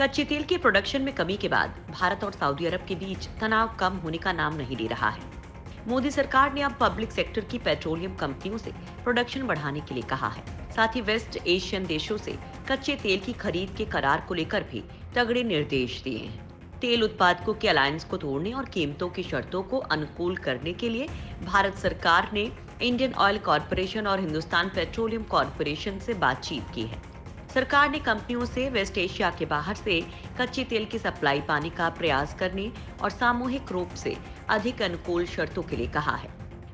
कच्चे तेल के प्रोडक्शन में कमी के बाद भारत और सऊदी अरब के बीच तनाव कम होने का नाम नहीं ले रहा है। मोदी सरकार ने अब पब्लिक सेक्टर की पेट्रोलियम कंपनियों से प्रोडक्शन बढ़ाने के लिए कहा है। साथ ही वेस्ट एशियन देशों से कच्चे तेल की खरीद के करार को लेकर भी तगड़े निर्देश दिए हैं। तेल उत्पादकों के अलायंस को तोड़ने और कीमतों की शर्तों को अनुकूल करने के लिए भारत सरकार ने इंडियन ऑयल कॉरपोरेशन और हिंदुस्तान पेट्रोलियम कॉरपोरेशन से बातचीत की है। सरकार ने कंपनियों से वेस्ट एशिया के बाहर से कच्चे तेल की सप्लाई पाने का प्रयास करने और सामूहिक रूप से अधिक अनुकूल शर्तों के लिए कहा है।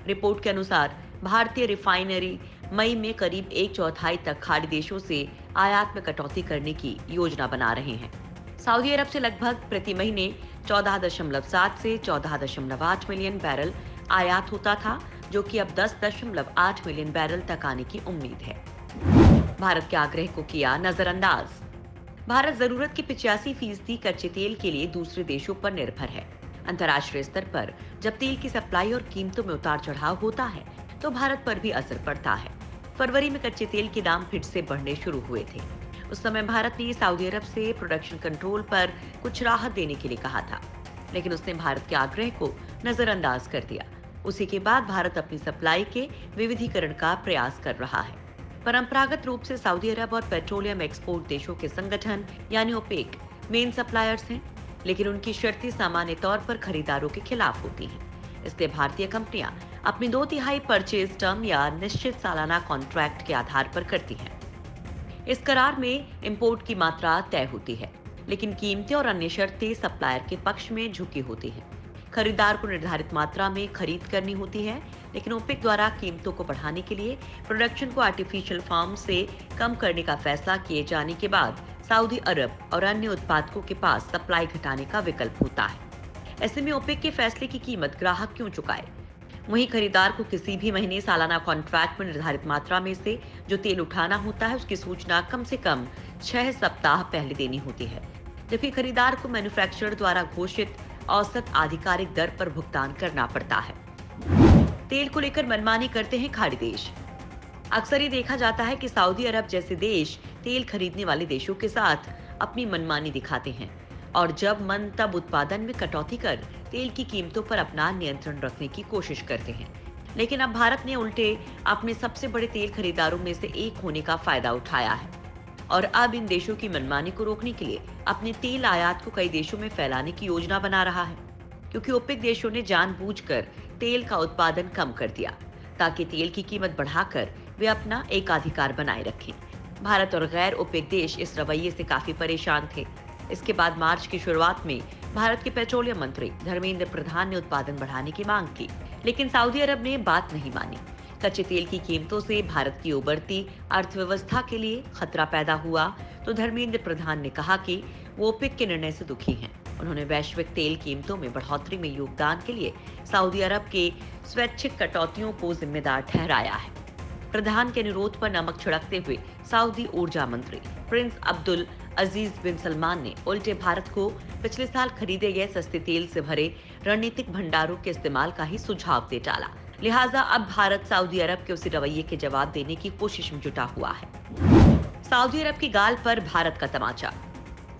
रिपोर्ट के अनुसार भारतीय रिफाइनरी मई में करीब 1/4 तक खाड़ी देशों से आयात में कटौती करने की योजना बना रहे हैं। सऊदी अरब से लगभग प्रति महीने 14.7 से 14.8 मिलियन बैरल आयात होता था, जो कि अब 10.8 मिलियन बैरल तक आने की उम्मीद है। भारत के आग्रह को किया नजरअंदाज। भारत जरूरत के 85% कच्चे तेल के लिए दूसरे देशों पर निर्भर है। अंतर्राष्ट्रीय स्तर पर जब तेल की सप्लाई और कीमतों में उतार चढ़ाव होता है तो भारत पर भी असर पड़ता है। फरवरी में कच्चे तेल के दाम फिर से बढ़ने शुरू हुए थे। उस समय भारत ने सऊदी अरब से प्रोडक्शन कंट्रोल पर कुछ राहत देने के लिए कहा था, लेकिन उसने भारत के आग्रह को नजरअंदाज कर दिया। उसी के बाद भारत अपनी सप्लाई के विविधीकरण का प्रयास कर रहा है। परंपरागत रूप से सऊदी अरब और पेट्रोलियम एक्सपोर्ट देशों के संगठन यानी ओपेक मेन सप्लायर्स हैं, लेकिन उनकी शर्तें सामान्य तौर पर खरीदारों के खिलाफ होती हैं। इसलिए भारतीय कंपनियां अपनी 2/3 परचेज टर्म या निश्चित सालाना कॉन्ट्रैक्ट के आधार पर करती हैं। इस करार में इंपोर्ट की मात्रा तय होती है, लेकिन कीमतें और अन्य शर्तें सप्लायर के पक्ष में झुकी होती हैं। खरीदार को निर्धारित मात्रा में खरीद करनी होती है, लेकिन ओपेक द्वारा कीमतों को बढ़ाने के लिए प्रोडक्शन को आर्टिफिशियल फार्म से कम करने का फैसला किए जाने के बाद सऊदी अरब और अन्य उत्पादकों के पास सप्लाई घटाने का विकल्प होता है। ऐसे में ओपेक के फैसले की कीमत ग्राहक क्यों चुकाए? वहीं खरीदार को किसी भी महीने सालाना कॉन्ट्रैक्ट में निर्धारित मात्रा में से जो तेल उठाना होता है उसकी सूचना कम से कम 6 सप्ताह पहले देनी होती है, जबकि खरीदार को मैन्युफैक्चरर द्वारा घोषित औसत आधिकारिक दर पर भुगतान करना पड़ता है। तेल को लेकर मनमानी करते हैं खाड़ी देश। अक्सर ये देखा जाता है कि सऊदी अरब जैसे देश तेल खरीदने वाले देशों के साथ अपनी मनमानी दिखाते हैं और जब मन तब उत्पादन में कटौती कर तेल की कीमतों पर अपना नियंत्रण रखने की कोशिश करते हैं। लेकिन अब भारत ने उल्टे अपने सबसे बड़े तेल खरीदारों में से एक होने का फायदा उठाया है और अब इन देशों की मनमानी को रोकने के लिए अपने तेल आयात को कई देशों में फैलाने की योजना बना रहा है, क्योंकि ओपेक देशों ने जानबूझकर तेल का उत्पादन कम कर दिया ताकि तेल की कीमत बढ़ाकर वे अपना एकाधिकार बनाए रखें। भारत और गैर ओपेक देश इस रवैये से काफी परेशान थे। इसके बाद मार्च की शुरुआत में भारत के पेट्रोलियम मंत्री धर्मेंद्र प्रधान ने उत्पादन बढ़ाने की मांग की, लेकिन सऊदी अरब ने बात नहीं मानी। कच्चे तेल की कीमतों से भारत की उभरती अर्थव्यवस्था के लिए खतरा पैदा हुआ तो धर्मेंद्र प्रधान ने कहा कि वो ओपेक के निर्णय से दुखी हैं। उन्होंने वैश्विक तेल कीमतों में बढ़ोतरी में योगदान के लिए सऊदी अरब के स्वैच्छिक कटौतियों को जिम्मेदार ठहराया है। प्रधान के अनुरोध पर नमक छिड़कते हुए सऊदी ऊर्जा मंत्री प्रिंस अब्दुल अजीज बिन सलमान ने उल्टे भारत को पिछले साल खरीदे गए सस्ते तेल से भरे रणनीतिक भंडारों के इस्तेमाल का ही सुझाव दे डाला। लिहाजा अब भारत सऊदी अरब के उसी रवैये के जवाब देने की कोशिश में जुटा हुआ है। सऊदी अरब की गाल पर भारत का तमाचा।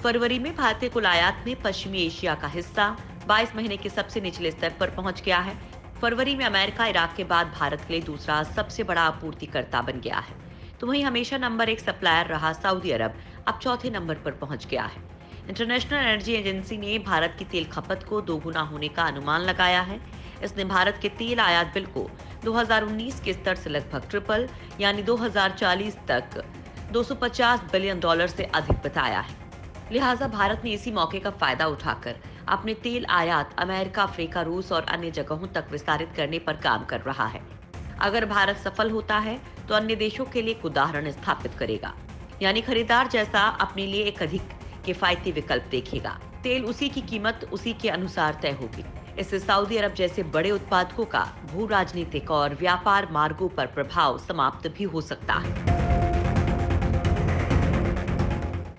फरवरी में भारतीय कुल आयात में पश्चिमी एशिया का हिस्सा 22 महीने के सबसे निचले स्तर पर पहुंच गया है। फरवरी में अमेरिका इराक के बाद भारत के लिए दूसरा सबसे बड़ा आपूर्तिकर्ता बन गया है, तो वहीं हमेशा नंबर 1 सप्लायर रहा सऊदी अरब अब चौथे नंबर पर पहुंच गया है। इंटरनेशनल एनर्जी एजेंसी ने भारत की तेल खपत को दोगुना होने का अनुमान लगाया है। इसने भारत के तेल आयात बिल को 2019 के स्तर से लगभग ट्रिपल यानी 2040 तक $250 बिलियन से अधिक बताया है। लिहाजा भारत ने इसी मौके का फायदा उठाकर अपने तेल आयात अमेरिका, अफ्रीका, रूस और अन्य जगहों तक विस्तारित करने पर काम कर रहा है। अगर भारत सफल होता है तो अन्य देशों के लिए एक उदाहरण स्थापित करेगा, यानी खरीदार जैसा अपने लिए एक अधिक किफायती विकल्प देखेगा। तेल उसी की कीमत उसी के अनुसार तय होगी। इससे सऊदी अरब जैसे बड़े उत्पादकों का भू राजनीतिक और व्यापार मार्गों पर प्रभाव समाप्त भी हो सकता है।